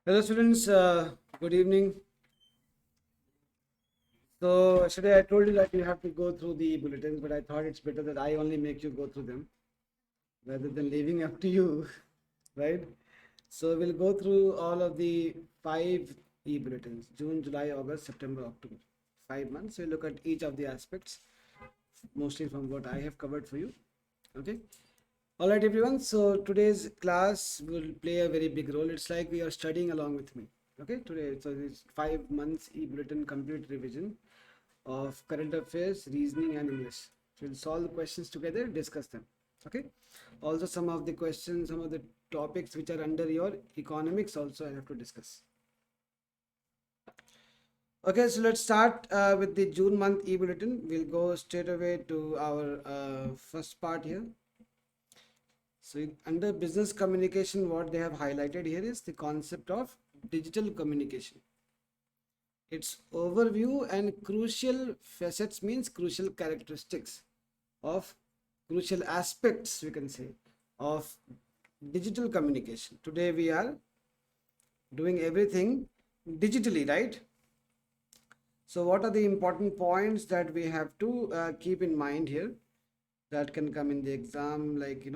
Hello students, good evening. So yesterday I told you that you have to go through the bulletins, but I thought it's better that I only make you go through them rather than leaving up to you, right? So we'll go through all of the five e-bulletins: June, July, August, September, October. 5 months. We'll look at each of the aspects, mostly from what I have covered for you. Okay. All right, everyone. So today's class will play a very big role. It's like we are studying along with me. Okay, today. So it's 5 months e-bulletin complete revision of current affairs, reasoning, and English. So we'll solve the questions together, discuss them. Okay. Also, some of the questions, some of the topics which are under your economics also I have to discuss. Okay, so let's start with the June month e-bulletin. We'll go straight away to our first part here. So under business communication, what they have highlighted here is the concept of digital communication. Its overview and crucial facets means crucial characteristics of crucial aspects, we can say, of digital communication. Today we are doing everything digitally, right? So what are the important points that we have to keep in mind here that can come in the exam? Like,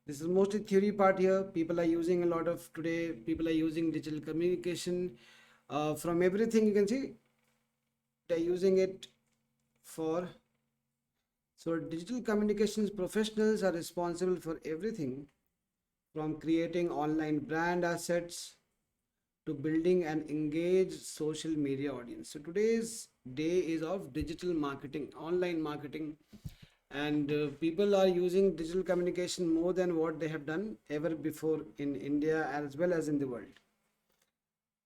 this is mostly theory part here. People are using a lot of today, people are using digital communication. From everything you can see, they're using it for. So digital communications professionals are responsible for everything from creating online brand assets to building an engaged social media audience. So today's day is of digital marketing, online marketing, and people are using digital communication more than what they have done ever before in India as well as in the world.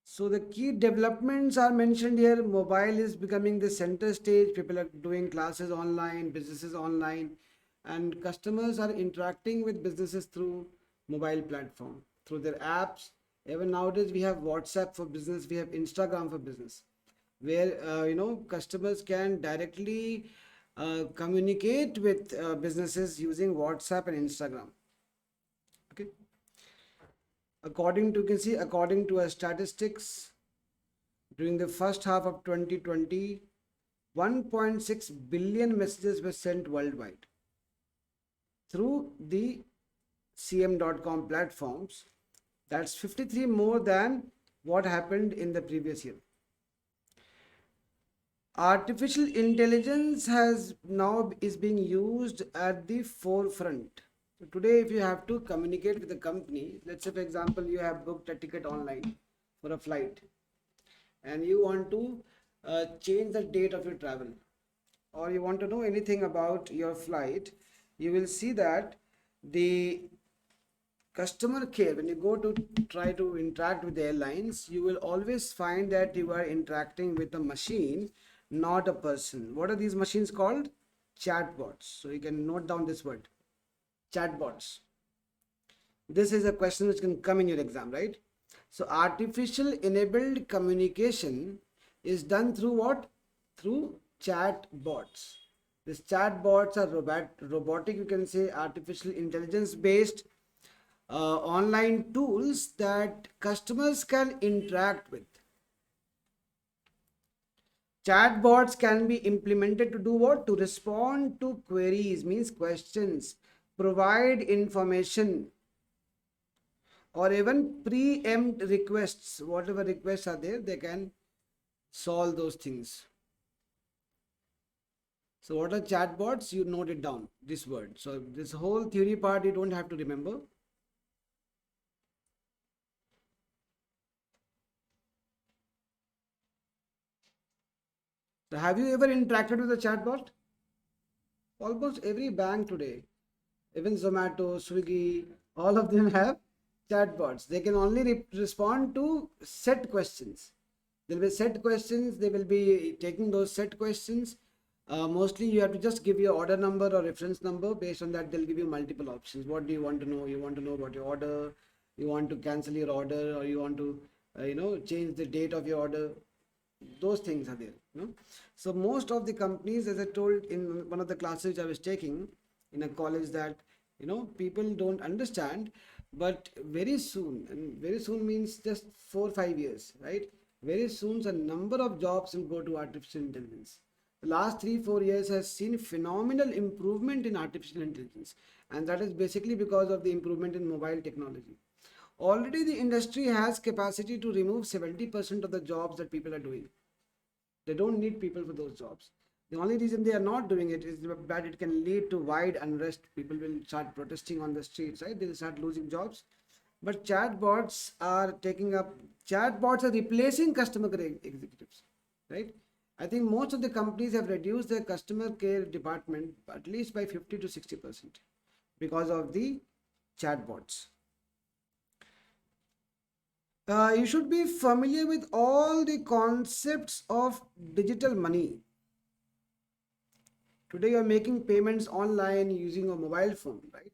So the key developments are mentioned here. Mobile is becoming the center stage. People are doing classes online, businesses online, and customers are interacting with businesses through mobile platform, through their apps. Even nowadays we have WhatsApp for business, we have Instagram for business, where customers can directly communicate with businesses using WhatsApp and Instagram. Okay. According to, you can see, according to a statistics, during the first half of 2020, 1.6 billion messages were sent worldwide through the cm.com platforms. That's 53 more than what happened in the previous year. Artificial intelligence has now is being used at the forefront. So today, if you have to communicate with a company, let's say for example, you have booked a ticket online for a flight and you want to change the date of your travel, or you want to know anything about your flight, you will see that the customer care, when you go to try to interact with the airlines, you will always find that you are interacting with a machine, not a person. What are these machines called? Chatbots. So you can note down this word, chatbots. This is a question which can come in your exam, right? So artificial enabled communication is done through what? Through chatbots. These chatbots are robotic, you can say, artificial intelligence based online tools that customers can interact with. Chatbots can be implemented to do what? To respond to queries, means questions, provide information, or even preempt requests. Whatever requests are there, they can solve those things. So what are chatbots? You note it down, this word. So this whole theory part you don't have to remember. So have you ever interacted with a chatbot? Almost every bank today, even Zomato, Swiggy, all of them have chatbots. They can only respond to set questions. There will be set questions, they will be taking those set questions. Mostly you have to just give your order number or reference number. Based on that, they'll give you multiple options. What do you want to know? You want to know about your order, you want to cancel your order, or you want to change the date of your order. Those things are there. So most of the companies, as I told in one of the classes I was taking in a college, that people don't understand But very soon, and very soon means just 4 5 years, right? Very soon, a number of jobs will go to artificial intelligence. The last 3 4 years has seen phenomenal improvement in artificial intelligence, and that is basically because of the improvement in mobile technology. Already, the industry has capacity to remove 70% of the jobs that people are doing. They don't need people for those jobs. The only reason they are not doing it is that it can lead to wide unrest. People will start protesting on the streets, right? They'll start losing jobs. But chatbots are replacing customer care executives, right? I think most of the companies have reduced their customer care department at least by 50 to 60% because of the chatbots. You should be familiar with all the concepts of digital money. Today you're making payments online using a mobile phone, right?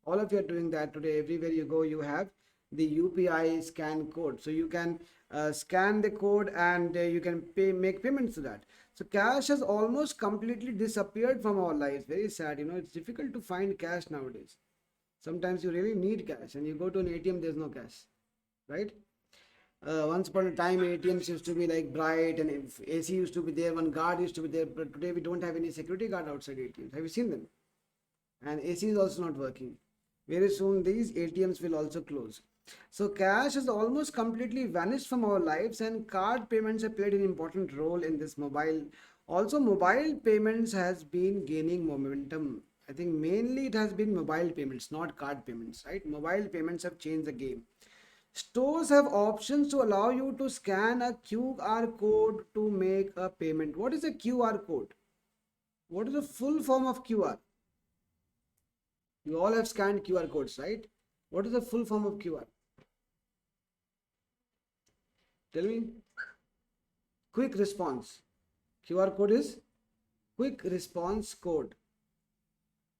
All of you are doing that today. Everywhere you go, you have the UPI scan code. So you can scan the code and you can make payments to that. So cash has almost completely disappeared from our lives. Very sad. It's difficult to find cash nowadays. Sometimes you really need cash and you go to an ATM, there's no cash, right? Once upon a time, ATMs used to be like bright and if AC used to be there, one guard used to be there, but today we don't have any security guard outside ATMs. Have you seen them? And AC is also not working. Very soon, these ATMs will also close. So, cash has almost completely vanished from our lives, and card payments have played an important role in this mobile. Also, mobile payments has been gaining momentum. I think mainly it has been mobile payments, not card payments, right? Mobile payments have changed the game. Stores have options to allow you to scan a QR code to make a payment. What is a QR code? What is the full form of QR? You all have scanned QR codes, right? What is the full form of QR? Tell me. Quick response. QR code is quick response code.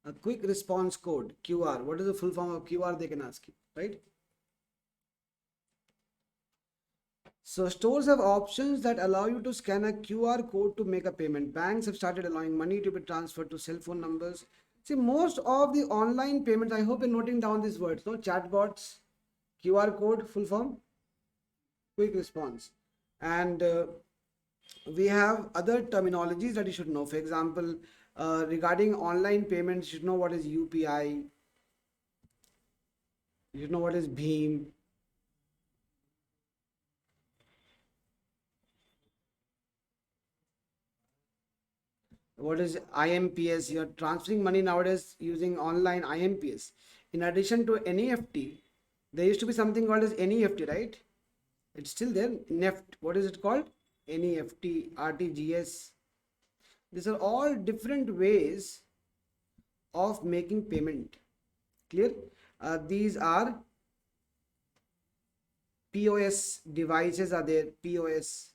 A quick response code, QR. What is the full form of QR? They can ask you, right? So stores have options that allow you to scan a QR code to make a payment. Banks have started allowing money to be transferred to cell phone numbers. See, most of the online payments, I hope you're noting down these words, no? Chatbots, QR code, full form, quick response. And we have other terminologies that you should know. For example, regarding online payments, you should know what is UPI, you should know what is Bheem. What is IMPS? You're transferring money nowadays using online IMPS. In addition to NEFT, there used to be something called as NEFT, right? It's still there. NEFT. What is it called? NEFT, RTGS. These are all different ways of making payment. Clear? These are POS devices are there. POS.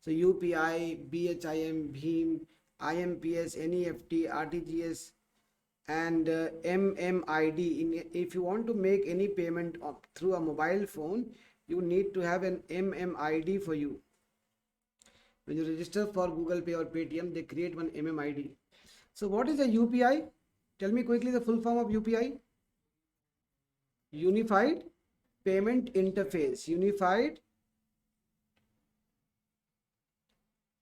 So UPI, BHIM, Bheem, IMPS, NEFT, RTGS, and MMID. If you want to make any payment through a mobile phone, you need to have an MMID for you. When you register for Google Pay or Paytm, they create one MMID. So what is a UPI? Tell me quickly the full form of UPI. Unified Payment Interface. Unified.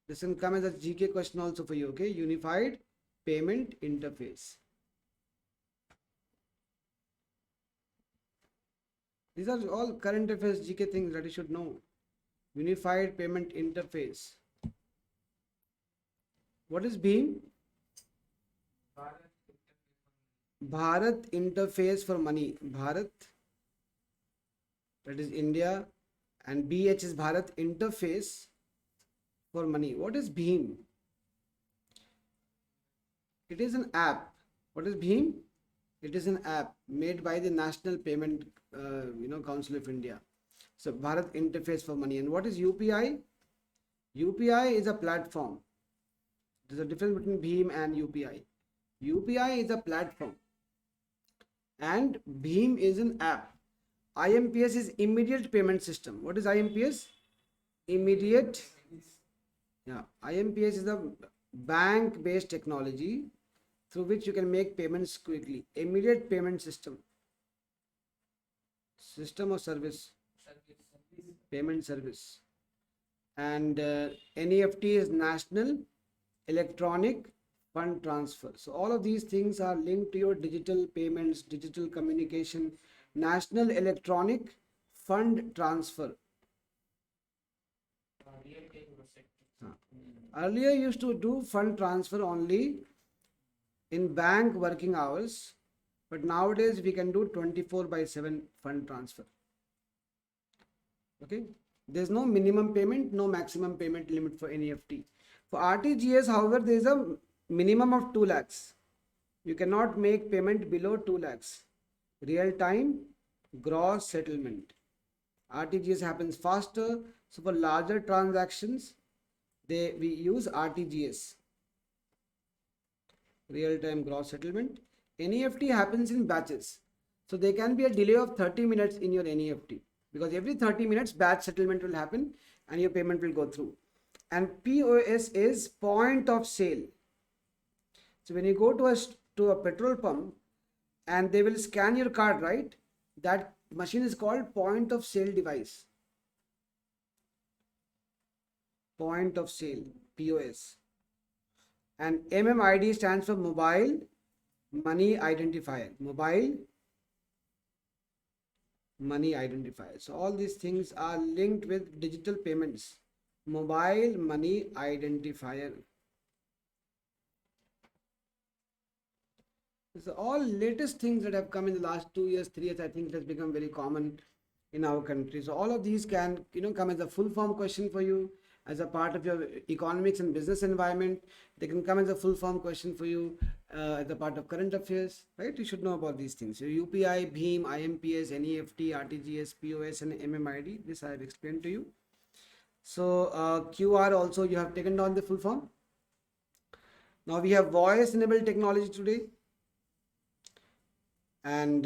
This can come as a GK question also for you, okay? Unified Payment Interface. These are all current affairs GK things that you should know. Unified Payment Interface. What is Bheem? Bharat Interface for Money. Bharat, that is India, and BH is Bharat Interface for Money. What is Bheem? It is an app. What is Bheem? It is an app made by the National Payment Council of India. So Bharat Interface for Money. And what is UPI? UPI is a platform. There's a difference between Bheem and UPI. UPI is a platform and Bheem is an app. IMPS is immediate payment system. What is IMPS? Immediate. Yeah, IMPS is a bank-based technology through which you can make payments quickly. Immediate payment system. System or service? Payment service. And NEFT is National Electronic Fund Transfer. So all of these things are linked to your digital payments, digital communication, National Electronic Fund Transfer. Earlier used to do fund transfer only in bank working hours, but nowadays we can do 24/7 fund transfer. Okay, there's no minimum payment, no maximum payment limit for NEFT. For RTGS, however, there is a minimum of 2 lakhs. You cannot make payment below 2 lakhs. Real time gross settlement. RTGS happens faster, so for larger transactions, we use RTGS. Real time gross settlement. NEFT happens in batches, so there can be a delay of 30 minutes in your NEFT, because every 30 minutes batch settlement will happen and your payment will go through. And POS is point of sale. So when you go to a petrol pump and they will scan your card, right? That machine is called point of sale device. Point of sale, POS. And MMID stands for mobile money identifier. Mobile money identifier. So all these things are linked with digital payments. Mobile money identifier. So all latest things that have come in the last 2 years, 3 years, I think it has become very common in our country. So all of these can, come as a full form question for you as a part of your economics and business environment. They can come as a full form question for you as a part of current affairs, right? You should know about these things. So UPI, BHIM, IMPS, NEFT, RTGS, POS, and MMID. This I have explained to you. So QR also you have taken down the full form. Now we have voice enabled technology today. And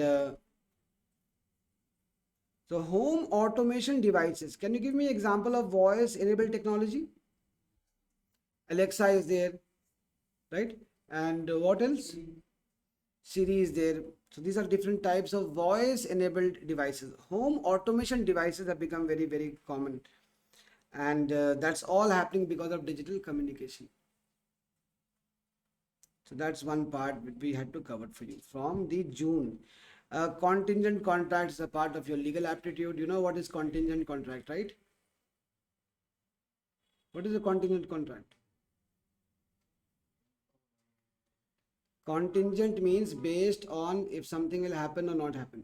so home automation devices. Can you give me an example of voice enabled technology? Alexa is there, right? And what else? Siri is there. So these are different types of voice enabled devices. Home automation devices have become very, very common. And that's all happening because of digital communication. So that's one part that we had to cover for you from the June. Contingent contract is a part of your legal aptitude. You know what is contingent contract, right? What is a contingent contract? Contingent means based on if something will happen or not happen.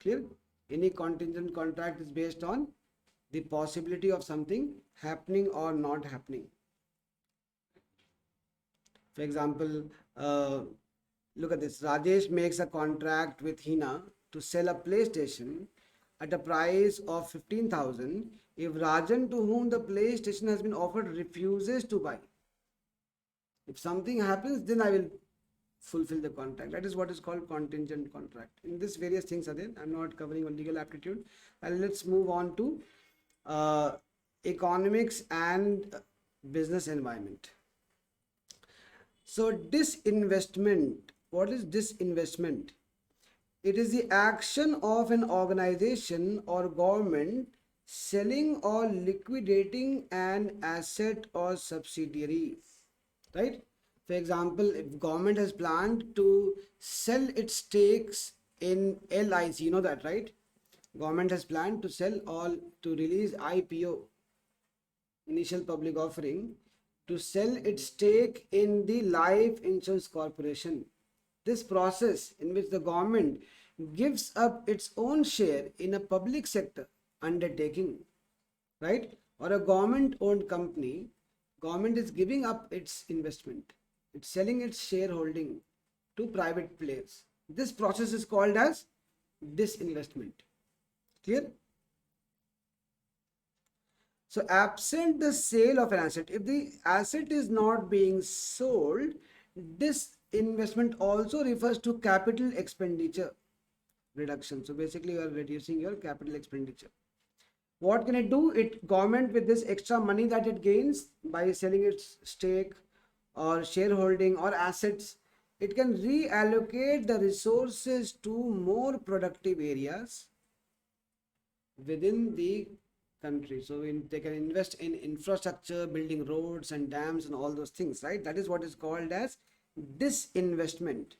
Clear? Any contingent contract is based on the possibility of something happening or not happening. For example, look at this. Rajesh makes a contract with Hina to sell a PlayStation at a price of 15,000 if Rajan, to whom the PlayStation has been offered, refuses to buy. If something happens, then I will fulfill the contract. That is what is called contingent contract. In this, various things are there. I'm not covering on legal aptitude. And let's move on to economics and business environment. So disinvestment, what is disinvestment? It is the action of an organization or government selling or liquidating an asset or subsidiary, right? For example, if government has planned to sell its stakes in LIC, you know that, right? Government has planned to sell all, to release IPO, initial public offering, to sell its stake in the Life Insurance Corporation. This process in which the government gives up its own share in a public sector undertaking, right? Or a government owned company, government is giving up its investment. It's selling its shareholding to private players. This process is called as disinvestment. Clear? So absent the sale of an asset, if the asset is not being sold, disinvestment also refers to capital expenditure reduction. So basically you are reducing your capital expenditure. What can it do? Government, with this extra money that it gains by selling its stake or shareholding or assets, it can reallocate the resources to more productive areas within the country. So they can invest in infrastructure, building roads and dams and all those things, right? That is what is called as disinvestment.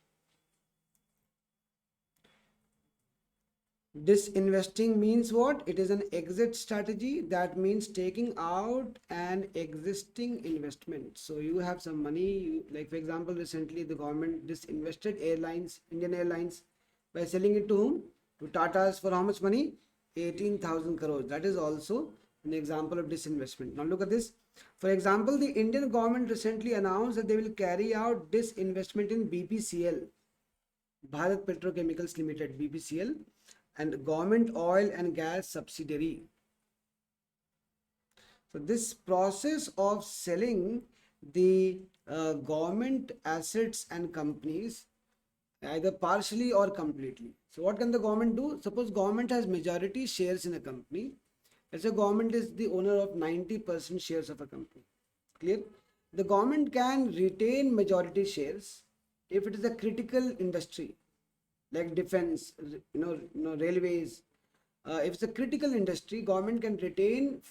Disinvesting means what? It is an exit strategy. That means taking out an existing investment. So you have some money, like for example, recently the government disinvested airlines, Indian Airlines, by selling it to whom? To Tata's for how much money? 18,000 crores. That is also an example of disinvestment. Now look at this. For example, the Indian government recently announced that they will carry out disinvestment in BPCL, Bharat Petrochemicals Limited, BPCL, and government oil and gas subsidiary. So this process of selling the government assets and companies, either partially or completely. So what can the government do? Suppose government has majority shares in a company. Let's say government is the owner of 90% shares of a company. Clear? The government can retain majority shares if it is a critical industry like defense, railways. If it's a critical industry, government can retain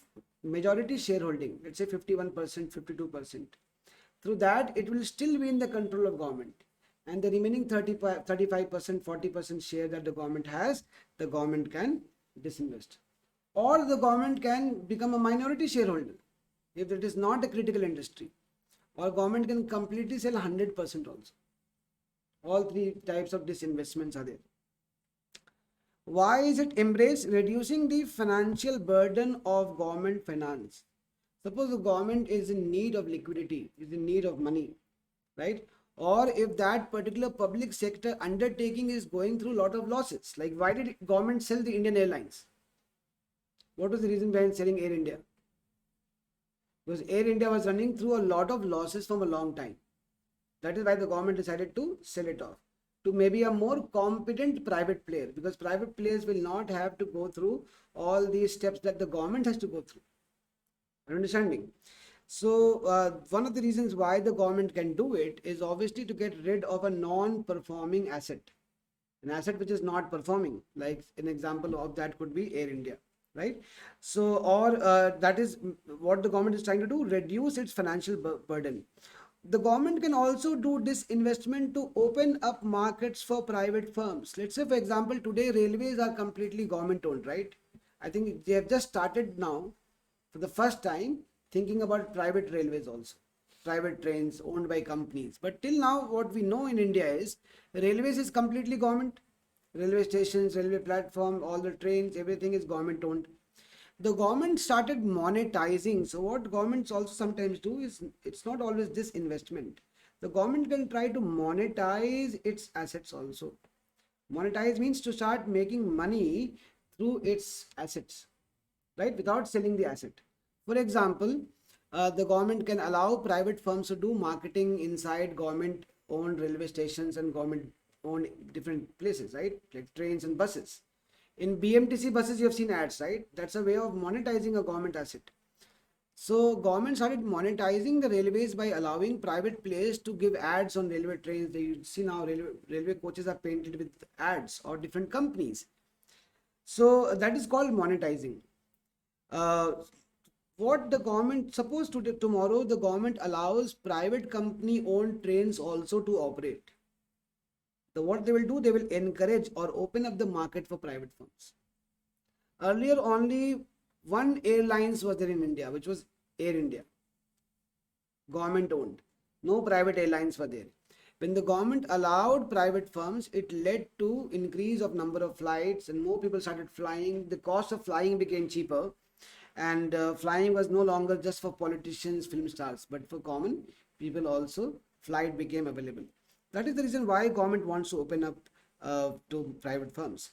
majority shareholding, let's say 51%, 52%. Through that, it will still be in the control of government. And the remaining 35%, 40% share that the government has, the government can disinvest. Or the government can become a minority shareholder if it is not a critical industry. Or government can completely sell 100% also. All three types of disinvestments are there. Why is it embraced? Reducing the financial burden of government finance. Suppose the government is in need of liquidity, is in need of money, right? Or if that particular public sector undertaking is going through a lot of losses. Like why did government sell the Indian Airlines? What was the reason behind selling Air India? Because Air India was running through a lot of losses from a long time. That is why the government decided to sell it off to maybe a more competent private player, because private players will not have to go through all these steps that the government has to go through. Understanding? So one of the reasons why the government can do it is obviously to get rid of a non-performing asset, an asset which is not performing. Like an example of that could be Air India, right? So or that is what the government is trying to do, reduce its financial burden. The government can also do this investment to open up markets for private firms. Let's say, for example, today railways are completely government owned, right? I think they have just started now for the first time thinking about private railways also, private trains owned by companies. But till now, what we know in India is railways is completely government. Railway stations, railway platform, all the trains, everything is government owned. The government started monetizing. So what governments also sometimes do is, it's not always this investment. The government can try to monetize its assets also. Monetize means to start making money through its assets, right? Without selling the asset. For example, the government can allow private firms to do marketing inside government owned railway stations and government owned different places, right? Like trains and buses. In BMTC buses, you have seen ads, right? That's a way of monetizing a government asset. So government started monetizing the railways by allowing private players to give ads on railway trains. You see now railway coaches are painted with ads or different companies. So that is called monetizing. What the government, suppose tomorrow the government allows private company owned trains also to operate. So what they will do, they will encourage or open up the market for private firms. Earlier, only one airlines was there in India, which was Air India, government owned. No private airlines were there. When the government allowed private firms, it led to increase of number of flights and more people started flying. The cost of flying became cheaper, and flying was no longer just for politicians, film stars, but for common people also. Flight became available. That is the reason why government wants to open up to private firms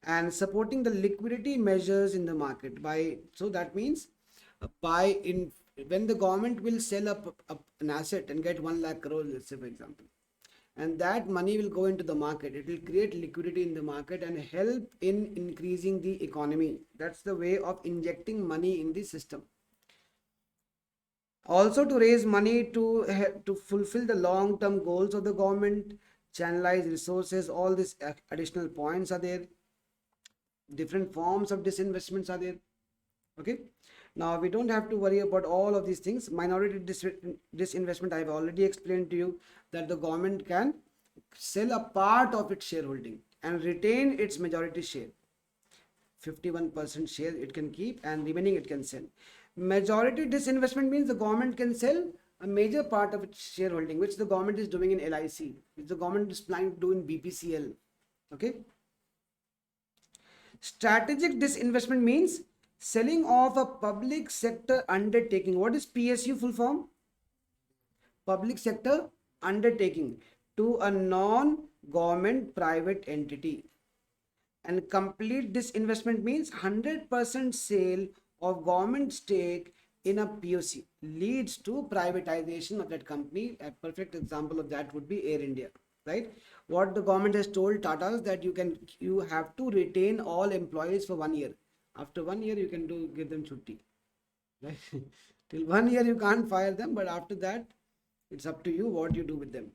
and supporting the liquidity measures in the market by, so that means when the government will sell up an asset and get 1 lakh crore, let's say for example, and that money will go into the market, it will create liquidity in the market and help in increasing the economy. That's the way of injecting money in the system. Also to raise money to fulfill the long term goals of the government, channelize resources, all these additional points are there. Different forms of disinvestments are there. Okay. Now we don't have to worry about all of these things. Minority disinvestment, I've already explained to you that the government can sell a part of its shareholding and retain its majority share. 51% share it can keep and remaining it can sell. Majority disinvestment means the government can sell a major part of its shareholding, which the government is doing in LIC, which the government is planning to do in BPCL. Okay. Strategic disinvestment means selling off a public sector undertaking. What is PSU full form? Public sector undertaking to a non-government private entity. And complete disinvestment means 100% sale of government stake in a POC leads to privatization of that company. A perfect example of that would be Air India, right? What the government has told Tata is that you have to retain all employees for 1 year. After 1 year, you can give them chutti, right? Till 1 year you can't fire them, but after that, it's up to you what you do with them.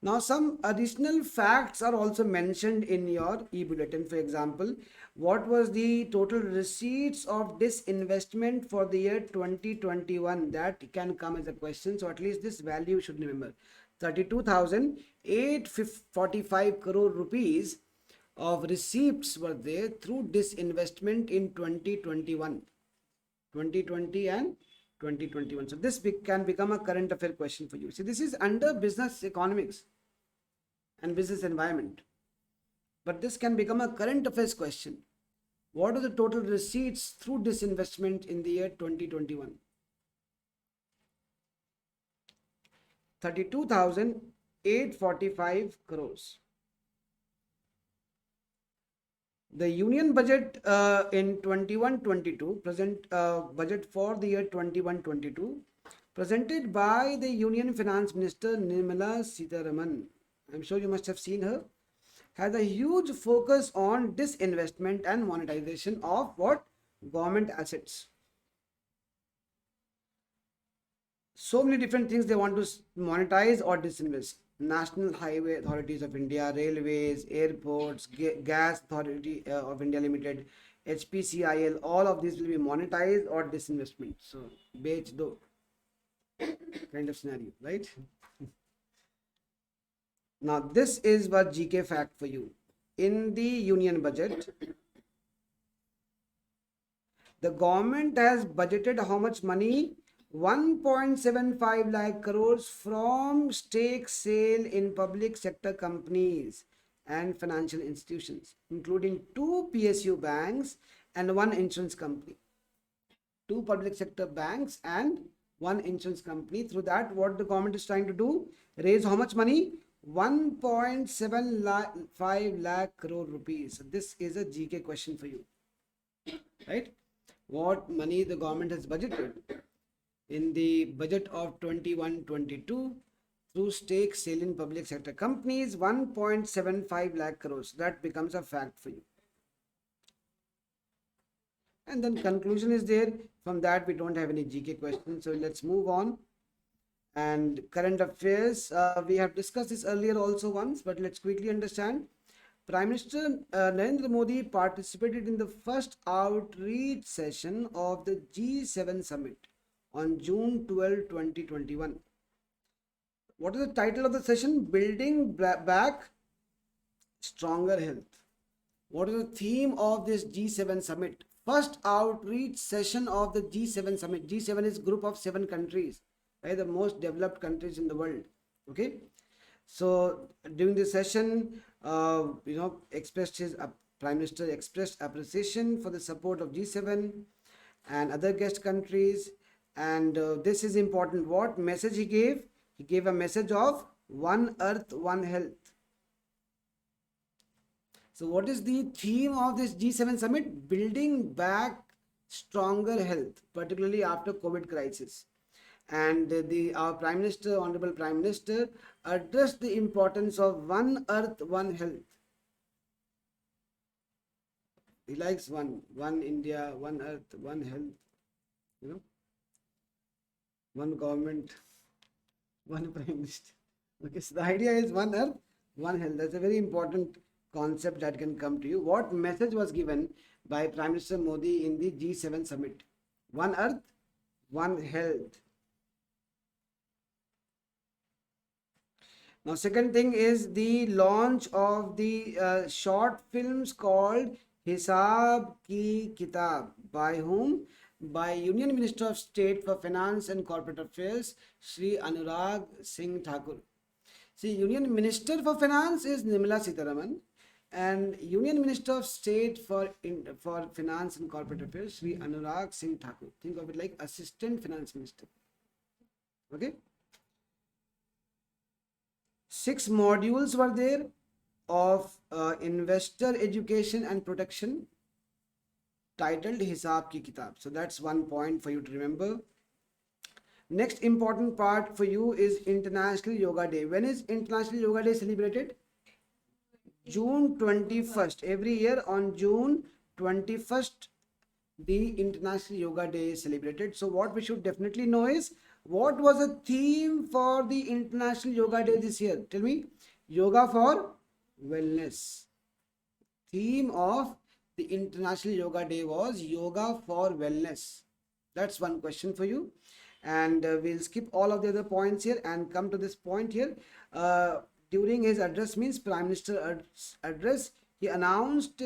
Now, some additional facts are also mentioned in your e-bulletin. For example, what was the total receipts of disinvestment for the year 2021? That can come as a question. So at least this value you should remember. 32,845 crore rupees of receipts were there through disinvestment in 2021, 2020 and 2021. So this can become a current affair question for you. See, this is under business economics and business environment. But this can become a current affairs question. What are the total receipts through disinvestment in the year 2021? 32,845 crores. The union budget in 21-22, present budget for the year 21-22, presented by the Union Finance Minister Nirmala Sitharaman, I'm sure you must have seen her, has a huge focus on disinvestment and monetization of what? Government assets. So many different things they want to monetize or disinvest. National Highway Authorities of India, railways, airports, Gas Authority of India Limited, HPCIL, all of these will be monetized or disinvestment. So, bech do kind of scenario, right? Now, this is what GK fact for you. In the union budget, the government has budgeted how much money? 1.75 lakh crores from stake sale in public sector companies and financial institutions, including 2 PSU banks and 1 insurance company. 2 public sector banks and 1 insurance company. Through that, what the government is trying to do? Raise how much money? 1.75 lakh crore rupees. So this is a GK question for you, right? What money the government has budgeted in the budget of 21-22 through stake sale in public sector companies? 1.75 lakh crores. That becomes a fact for you. And then conclusion is there. From that, we don't have any GK questions. So let's move on. And current affairs, we have discussed this earlier also once, but let's quickly understand. Prime Minister Narendra Modi participated in the first outreach session of the G7 summit on June 12, 2021. What is the title of the session? Building Back Stronger Health. What is the theme of this G7 summit? First outreach session of the G7 summit. G7 is a group of 7 countries, right? The most developed countries in the world. Okay. So during this session, Prime Minister expressed appreciation for the support of G7 and other guest countries. And this is important. What message he gave? He gave a message of One Earth, One Health. So what is the theme of this G7 summit? Building back stronger health, particularly after COVID crisis. And our Prime Minister, Honorable Prime Minister, addressed the importance of One Earth, One Health. He likes one India, one Earth, one health, one government, one Prime Minister. Okay, so the idea is One Earth, One Health. That's a very important concept that can come to you. What message was given by Prime Minister Modi in the G7 summit? One Earth, One Health. Now, second thing is the launch of the short films called Hisab Ki Kitab. By whom? By Union Minister of State for Finance and Corporate Affairs, Shri Anurag Singh Thakur. See, Union Minister for Finance is Nirmala Sitharaman, and Union Minister of State for Finance and Corporate Affairs, Shri Anurag Singh Thakur. Think of it like Assistant Finance Minister. Okay. 6 modules were there of investor education and protection, titled Hisab Ki Kitab. So that's one point for you to remember. Next important part for you is International Yoga Day. When is International Yoga Day celebrated? June 21st. Every year on June 21st, the International Yoga Day is celebrated. So what we should definitely know is, what was the theme for the International Yoga Day this year? Tell me. Yoga for Wellness. Theme of the International Yoga Day was Yoga for Wellness. That's one question for you. And we'll skip all of the other points here and come to this point here. During his address, means Prime Minister address, he announced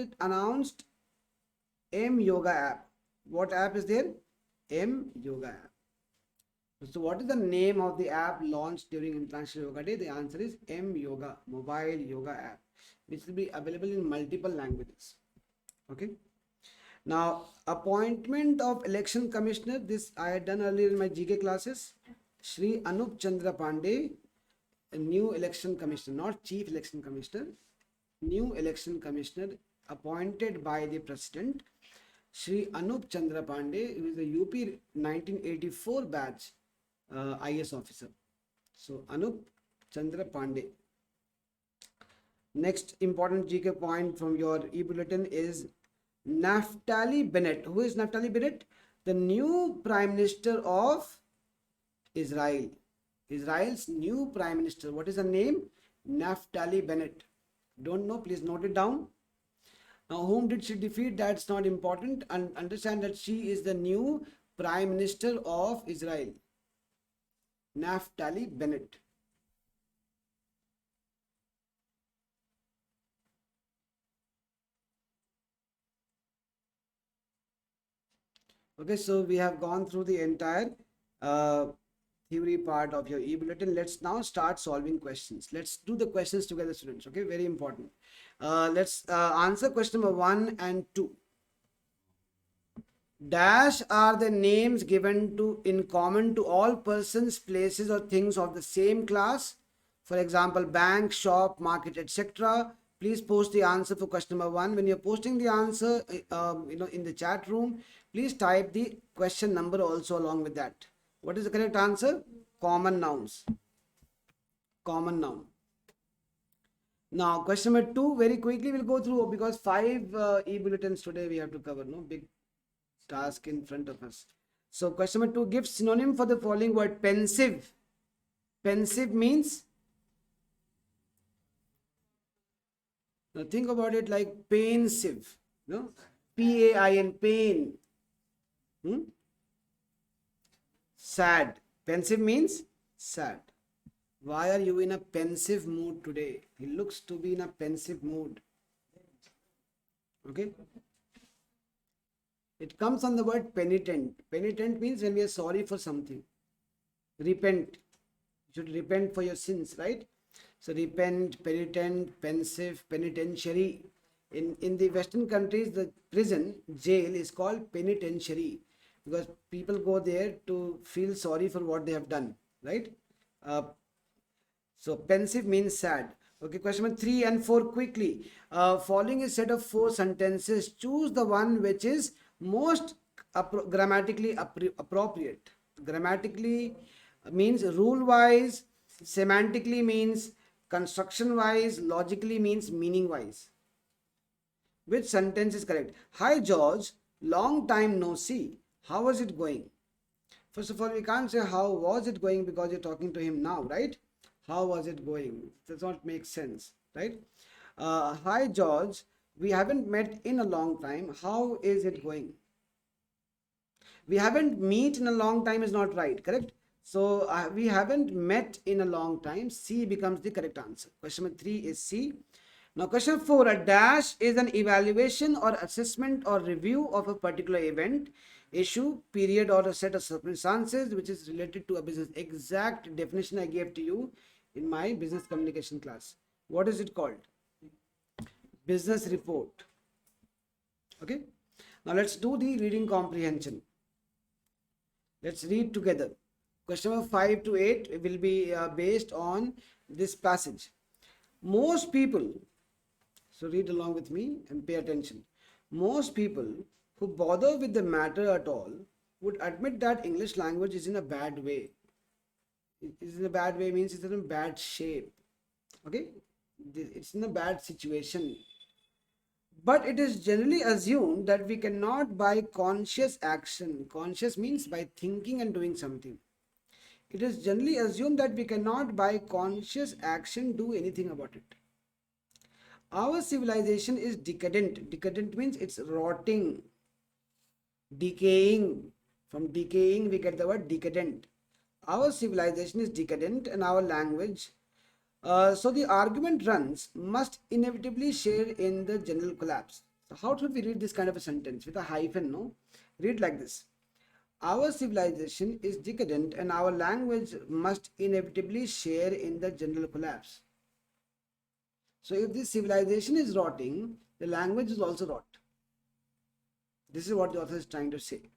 M Yoga app. What app is there? M Yoga app. So what is the name of the app launched during International Yoga Day? The answer is M Yoga, mobile yoga app, which will be available in multiple languages. Okay. Now, appointment of election commissioner, this I had done earlier in my GK classes. Shri Anup Chandra Pandey, a new election commissioner, not chief election commissioner, new election commissioner appointed by the president, Shri Anup Chandra Pandey, who is a UP 1984 batch IS officer. So Anup Chandra Pandey. Next important GK point from your e-bulletin is Naftali Bennett. Who is Naftali Bennett? The new Prime Minister of Israel. Israel's new Prime Minister. What is the name? Naftali Bennett. Don't know? Please note it down. Now, whom did she defeat? That's not important. And understand that she is the new Prime Minister of Israel. Naftali Bennett. Okay, so we have gone through the entire theory part of your e-bulletin. Let's now start solving questions. Let's do the questions together, students. Okay, very important. Let's answer question number 1 and 2. Dash are the names given to in common to all persons, places or things of the same class. For example, bank, shop, market, etc. Please post the answer for question number 1. When you're posting the answer, in the chat room, please type the question number also along with that. What is the correct answer? Common nouns. Common noun. Now, question number 2, very quickly we'll go through, because 5 e-bulletins today we have to cover. No big task in front of us. So question number 2, give synonym for the following word. Pensive. Pensive means, now think about it like pensive. No? P-A-I-N, pain. Sad. Pensive means sad. Why are you in a pensive mood today? He looks to be in a pensive mood. Okay. It comes on the word penitent. Penitent means when we are sorry for something. Repent. You should repent for your sins, right? So repent, penitent, pensive, penitentiary. In the Western countries, the prison, jail is called penitentiary, because people go there to feel sorry for what they have done, right? So pensive means sad. Okay, question number 3 and 4 quickly. Following a set of 4 sentences, choose the one which is most grammatically appropriate. Grammatically means rule wise, semantically means construction wise, logically means meaning wise. Which sentence is correct? Hi George, long time no see. How was it going? First of all, we can't say how was it going because you're talking to him now, right? How was it going? Does not make sense, right? Hi George, we haven't met in a long time. How is it going? We haven't meet in a long time is not right, correct? So we haven't met in a long time. C becomes the correct answer. Question number 3 is C. Now question 4, a dash is an evaluation or assessment or review of a particular event, issue, period or a set of circumstances which is related to a business. Exact definition I gave to you in my business communication class. What is it called? Business report. Okay. Now let's do the reading comprehension. Let's read together. Question number 5 to 8 will be based on this passage. Most people, so read along with me and pay attention. Most people who bother with the matter at all would admit that English language is in a bad way. It is in a bad way means it's in a bad shape. Okay? It's in a bad situation. But it is generally assumed that we cannot by conscious action, conscious means by thinking and doing something. It is generally assumed that we cannot by conscious action do anything about it. Our civilization is decadent. Decadent means it's rotting, decaying. From decaying, we get the word decadent. Our civilization is decadent and our language. So the argument runs must inevitably share in the general collapse. So how should we read this kind of a sentence with a hyphen? No, read like this. Our civilization is decadent and our language must inevitably share in the general collapse. So if this civilization is rotting, the language is also rot. This is what the author is trying to say.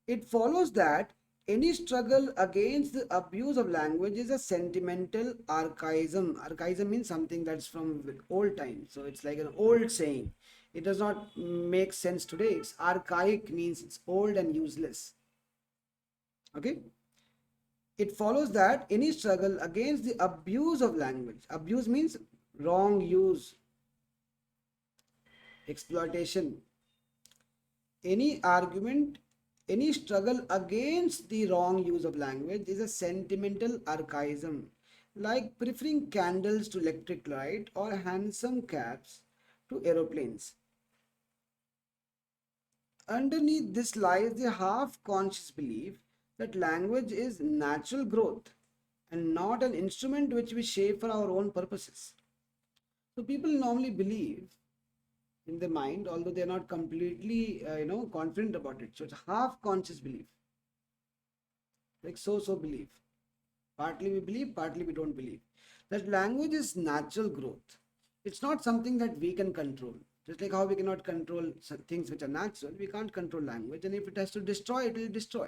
It follows that any struggle against the abuse of language is a sentimental archaism. Archaism means something that's from old time. So it's like an old saying. It does not make sense today. It's archaic means it's old and useless. Okay. It follows that any struggle against the abuse of language. Abuse means wrong use, exploitation. Any argument, any struggle against the wrong use of language is a sentimental archaism, like preferring candles to electric light or handsome cabs to aeroplanes. Underneath this lies the half-conscious belief that language is natural growth and not an instrument which we shape for our own purposes. So people normally believe in their mind, although they are not completely, confident about it. So it's half-conscious belief, like so belief. Partly we believe, partly we don't believe. That language is natural growth. It's not something that we can control. Just like how we cannot control things which are natural, we can't control language. And if it has to destroy, it will destroy.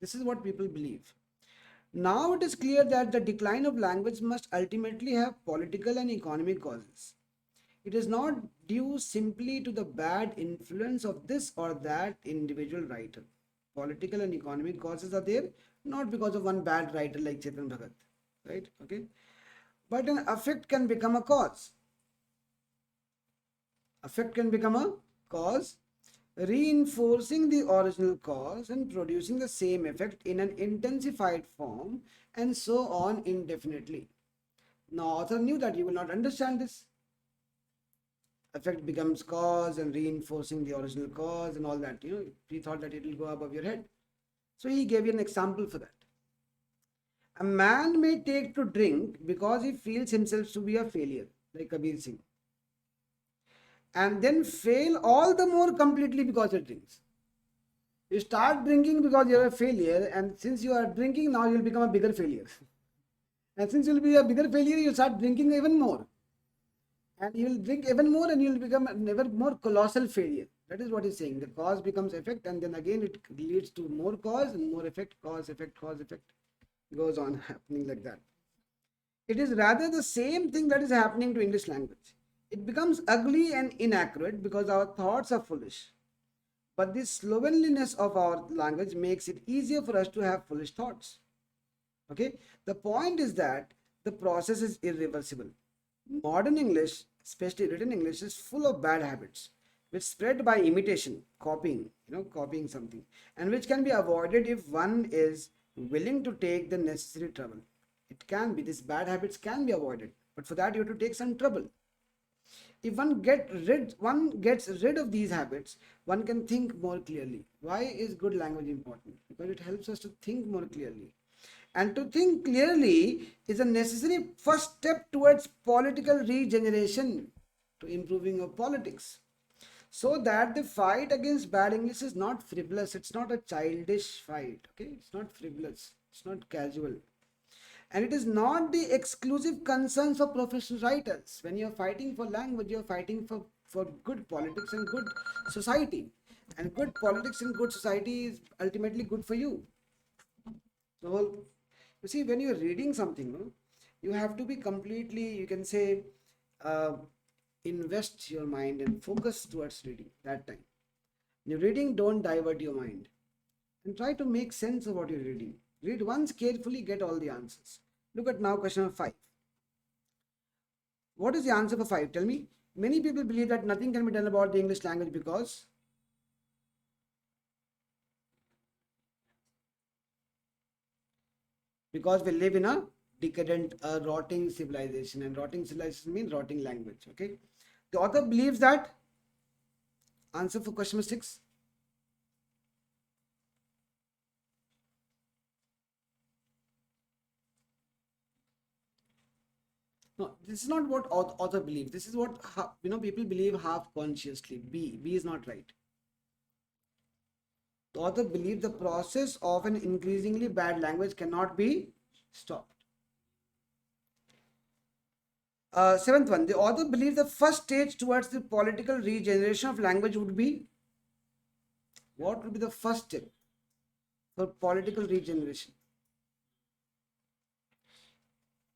This is what people believe. Now it is clear that the decline of language must ultimately have political and economic causes. It is not due simply to the bad influence of this or that individual writer. Political and economic causes are there, not because of one bad writer like Chetan Bhagat, right? Okay. But an effect can become a cause. Effect can become a cause, reinforcing the original cause and producing the same effect in an intensified form, and so on indefinitely. Now, author knew that you will not understand this. Effect becomes cause and reinforcing the original cause and all that. He thought that it will go above your head. So he gave you an example for that. A man may take to drink because he feels himself to be a failure, like Kabir Singh, and then fail all the more completely because he drinks. You start drinking because you're a failure, and since you are drinking, now you'll become a bigger failure. And since you'll be a bigger failure, you'll start drinking even more. And you'll drink even more and you'll become an ever more colossal failure. That is what he's saying. The cause becomes effect, and then again it leads to more cause and more effect, cause, effect, cause, effect. It goes on happening like that. It is rather the same thing that is happening to English language. It becomes ugly and inaccurate because our thoughts are foolish. But the slovenliness of our language makes it easier for us to have foolish thoughts. Okay? The point is that the process is irreversible. Modern English, especially written English, is full of bad habits which spread by imitation, copying something, and which can be avoided if one is willing to take the necessary trouble. It can be, these bad habits can be avoided, but for that you have to take some trouble. If one gets rid of these habits, one can think more clearly. Why is good language important? Because it helps us to think more clearly. And to think clearly is a necessary first step towards political regeneration, to improving of politics. So that the fight against bad English is not frivolous, it's not a childish fight, okay? It's not frivolous, it's not casual. And it is not the exclusive concerns for professional writers. When you're fighting for language, you're fighting for good politics and good society. And good politics and good society is ultimately good for you. So, you see, when you're reading something, no, you have to be completely, you can say, uh, invest your mind and focus towards reading that time. When you're reading, don't divert your mind and try to make sense of what you're reading. Read once carefully, get all the answers. Look at now question number 5. What is the answer for 5? Tell me. Many people believe that nothing can be done about the English language because we live in a decadent, rotting civilization, and rotting civilization means rotting language. Okay. The author believes that answer for question number 6. No, this is not what author believes. This is what people believe half consciously. B is not right. The author believes the process of an increasingly bad language cannot be stopped. Seventh one, the author believes the first stage towards the political regeneration of language would be, what would be the first step for political regeneration?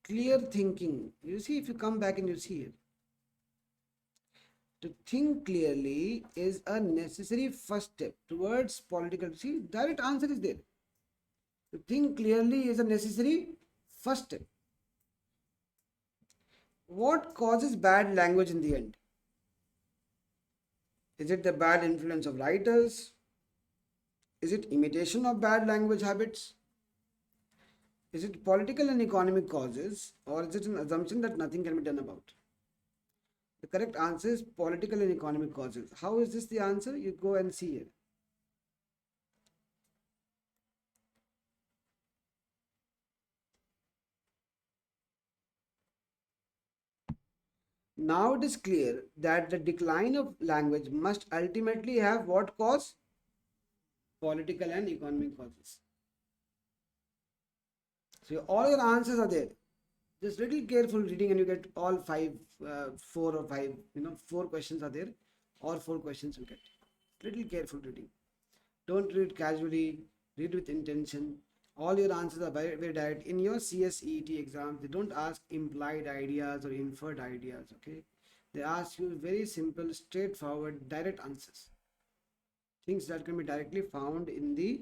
Clear thinking. You see, if you come back and you see it, to think clearly is a necessary first step towards political. See, direct answer is there. To think clearly is a necessary first step. What causes bad language in the end? Is it the bad influence of writers? Is it imitation of bad language habits? Is it political and economic causes, or is it an assumption that nothing can be done about? The correct answer is political and economic causes. How is this the answer? You go and see it. Now it is clear that the decline of language must ultimately have what cause? Political and economic causes. So all your answers are there. Just little careful reading and you get all 4 or 5, 4 questions are there, or 4 questions you get. Little careful reading. Don't read casually, read with intention. All your answers are very, very direct. In your CSET exams, they don't ask implied ideas or inferred ideas, okay? They ask you very simple, straightforward, direct answers. Things that can be directly found in the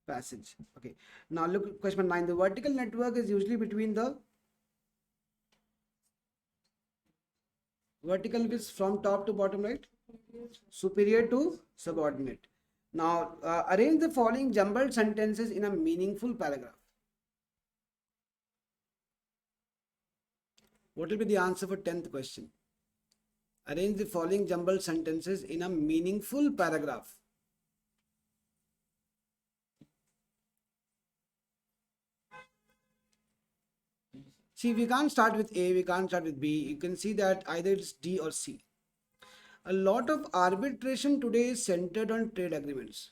passage. Okay. Now look at question 9. The vertical network is usually between the vertical is from top to bottom, right? Superior to subordinate. Now, arrange the following jumbled sentences in a meaningful paragraph. What will be the answer for 10th question? Arrange the following jumbled sentences in a meaningful paragraph. See, we can't start with A, we can't start with B. You can see that either it's D or C. A lot of arbitration today is centered on trade agreements.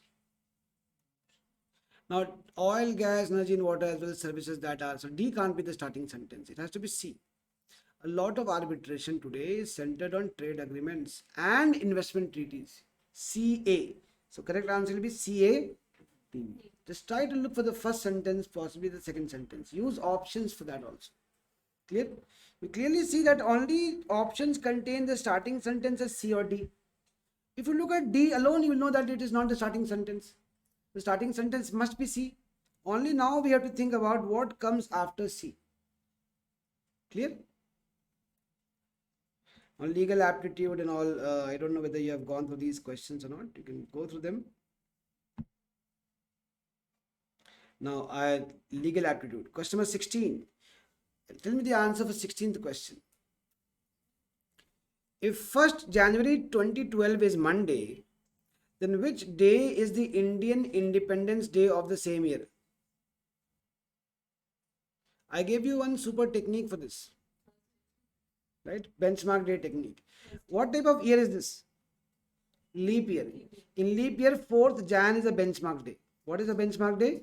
Now, oil, gas, energy, and water as well as services that are. So, D can't be the starting sentence. It has to be C. A lot of arbitration today is centered on trade agreements and investment treaties. CA. So, correct answer will be CA. Just try to look for the first sentence, possibly the second sentence. Use options for that also. Clear? We clearly see that only options contain the starting sentence as C or D. If you look at D alone, you will know that it is not the starting sentence. The starting sentence must be C. Only now we have to think about what comes after C. Clear? On legal aptitude and all, I don't know whether you have gone through these questions or not. You can go through them. Now, legal aptitude. Question number 16. Tell me the answer for 16th question. If 1st January 2012 is Monday, then which day is the Indian Independence Day of the same year? I gave you one super technique for this, right? Benchmark day technique. What type of year is this? Leap year. In leap year, 4th Jan is a benchmark day. What is a benchmark day?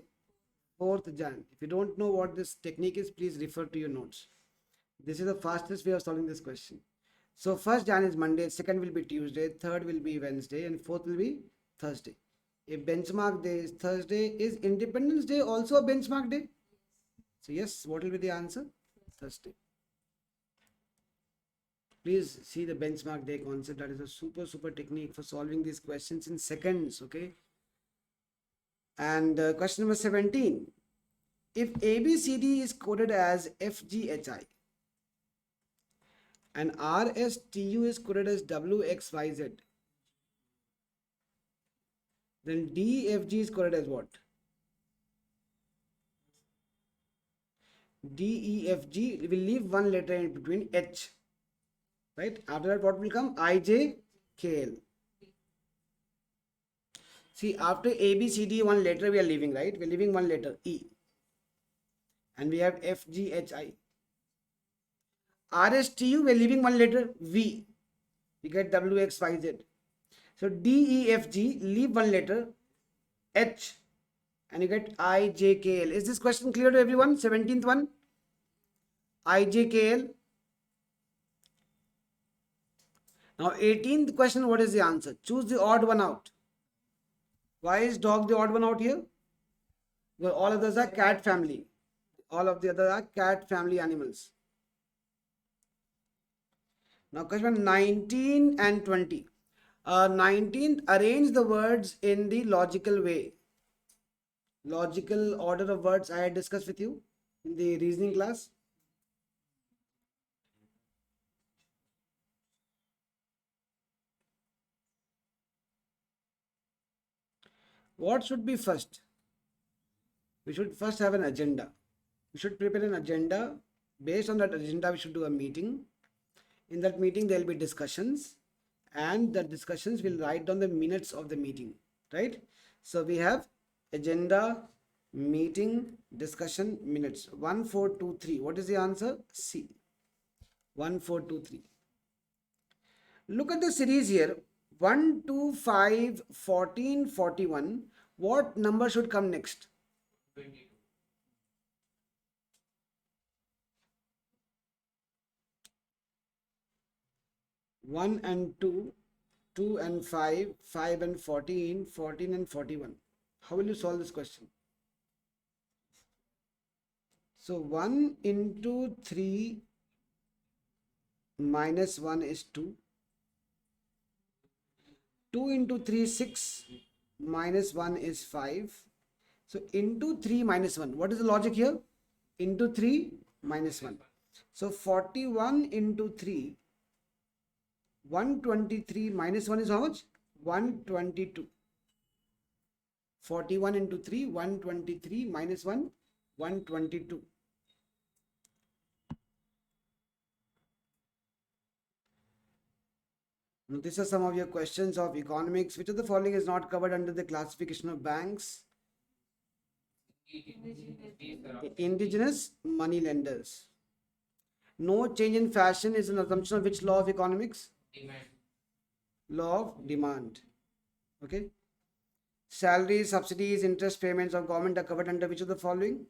4th Jan. If you don't know what this technique is, please refer to your notes. This is the fastest way of solving this question. So 1st Jan is Monday, 2nd will be Tuesday, 3rd will be Wednesday, and 4th will be Thursday. If benchmark day is Thursday, is Independence Day also a benchmark day? So yes, what will be the answer? Thursday. Please see the benchmark day concept. That is a super technique for solving these questions in seconds. Okay. And question number 17. If ABCD is coded as FGHI and RSTU is coded as WXYZ, then DFG is coded as what? DEFG, we will leave one letter in between, H. Right? After that, what will come? IJKL. See, after ABCD, one letter we are leaving, right? We are leaving one letter, E. And we have FGHI. RSTU, we are leaving one letter, V. We get WXYZ. So DEFG, leave one letter, H. And you get IJKL. Is this question clear to everyone? 17th one. IJKL. Now 18th question, what is the answer? Choose the odd one out. Why is dog the odd one out here? Because all others are cat family. All of the others are cat family animals. Now question 19 and 20. 19th, arrange the words in the logical way. Logical order of words I had discussed with you in the reasoning class. What should be first? We should first have an agenda. We should prepare an agenda. Based on that agenda, we should do a meeting. In that meeting, there will be discussions, and the discussions will write down the minutes of the meeting, right? So we have agenda, meeting, discussion, minutes. 1, 4, 2, 3. What is the answer? C. 1, 4, 2, 3. Look at the series here. 1, 2, 5, 14, 41. What number should come next? 22. 1 and 2, 2 and 5, 5 and 14, 14 and 41. How will you solve this question? So 1 into 3 minus 1 is 2. 2 into 3, 6 minus 1 is 5. So into 3 minus 1. What is the logic here? Into 3 minus 1. So 41 into 3. 123 minus 1 is how much? 122. 41 into 3, 123 minus 1, 122. Now, these are some of your questions of economics. Which of the following is not covered under the classification of banks? Indigenous money lenders. No change in fashion is an assumption of which law of economics? Demand. Law of demand. Okay. Salaries, subsidies, interest payments of government are covered under which of the following?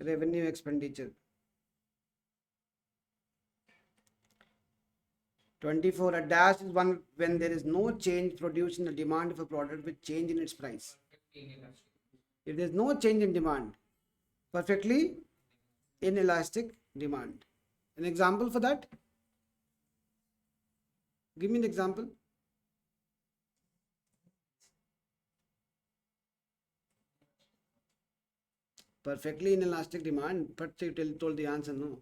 Revenue expenditure. 24. A dash is one when there is no change produced in the demand of a product with change in its price. If there is no change in demand, perfectly inelastic demand. An example for that? Give me an example. Perfectly inelastic demand, but you told the answer no.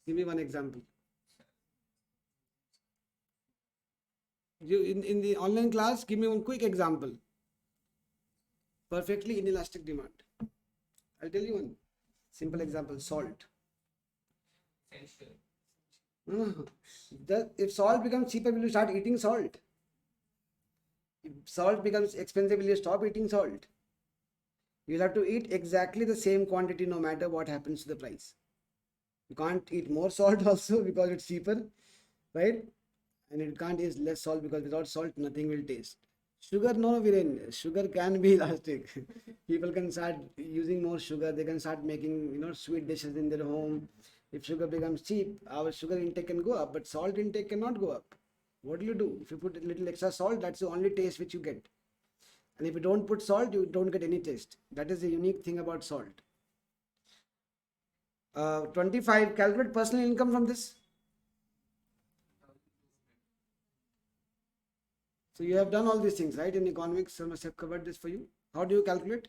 Give me one example. You in the online class, give me one quick example. Perfectly inelastic demand. I'll tell you one simple example. Salt. Essential. No. If salt becomes cheaper, will you start eating salt? If salt becomes expensive, will you stop eating salt? You'll have to eat exactly the same quantity no matter what happens to the price. You can't eat more salt also because it's cheaper, right? And it can't eat less salt because without salt nothing will taste. Sugar, no, Viren. Sugar can be elastic. People can start using more sugar. They can start making, sweet dishes in their home. If sugar becomes cheap, our sugar intake can go up, but salt intake cannot go up. What do you do? If you put a little extra salt, that's the only taste which you get. And if you don't put salt, you don't get any taste. That is the unique thing about salt. 25, calculate personal income from this. So you have done all these things, right? In economics, I must have covered this for you. How do you calculate?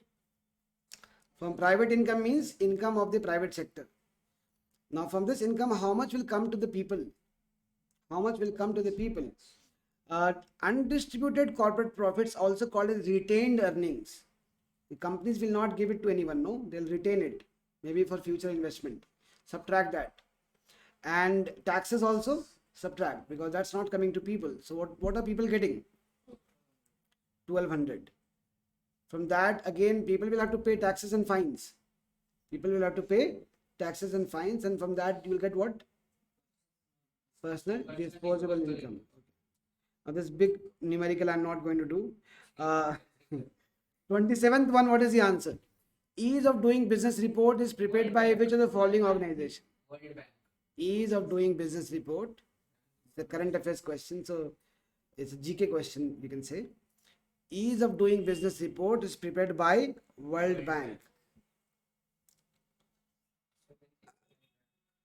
From private income means income of the private sector. Now from this income, how much will come to the people? How much will come to the people? Undistributed corporate profits, also called as retained earnings. The companies will not give it to anyone, no? They'll retain it, maybe for future investment. Subtract that. And taxes also subtract because that's not coming to people. So what are people getting? 1200. From that, again, people will have to pay taxes and fines. People will have to pay taxes and fines, and from that, you will get what? Personal disposable income. Now, this big numerical I'm not going to do. 27th one, what is the answer? Ease of doing business report is prepared by which of the following organization? Ease of doing business report. It's a current affairs question, so it's a GK question, you can say. Ease of doing business report is prepared by World Bank.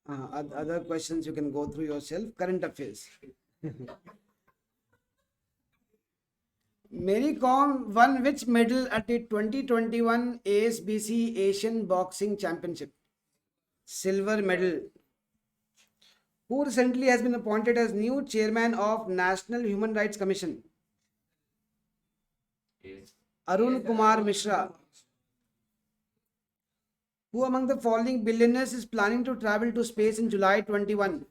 Other questions you can go through yourself. Current affairs. Mary Kom won which medal at the 2021 ASBC Asian Boxing Championship? Silver medal. Who recently has been appointed as new chairman of National Human Rights Commission? Arun Kumar Mishra. Who among the following billionaires is planning to travel to space in July 21?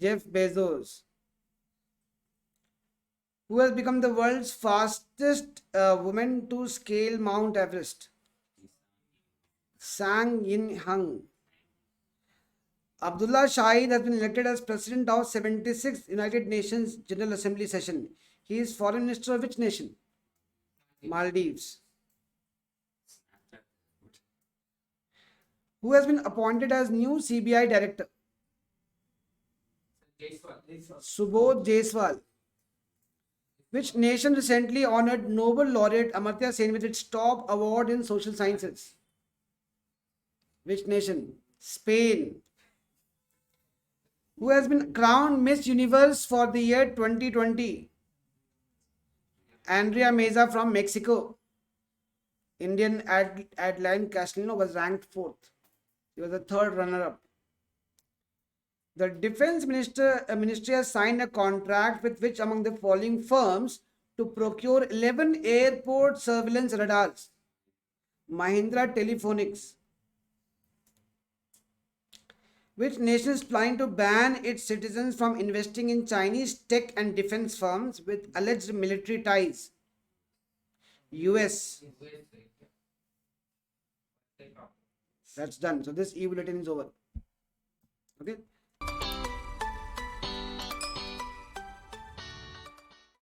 Jeff Bezos. Who has become the world's fastest woman to scale Mount Everest? Sang Yin Hung. Abdullah Shahid has been elected as president of 76th United Nations General Assembly session. He is foreign minister of which nation? Maldives. Who has been appointed as new CBI director? Subodh Jaiswal. Which nation recently honored Nobel laureate Amartya Sen with its top award in social sciences? Which nation? Spain. Who has been crowned Miss Universe for the year 2020? Andrea Meza from Mexico. Indian Adeline Castelnau was ranked 4th. He was the 3rd runner-up. The Defense Ministry has signed a contract with which among the following firms to procure 11 airport surveillance radars? Mahindra Telephonics. Which nation is planning to ban its citizens from investing in Chinese tech and defense firms with alleged military ties? US. That's done. So this e-bulletin is over. Okay.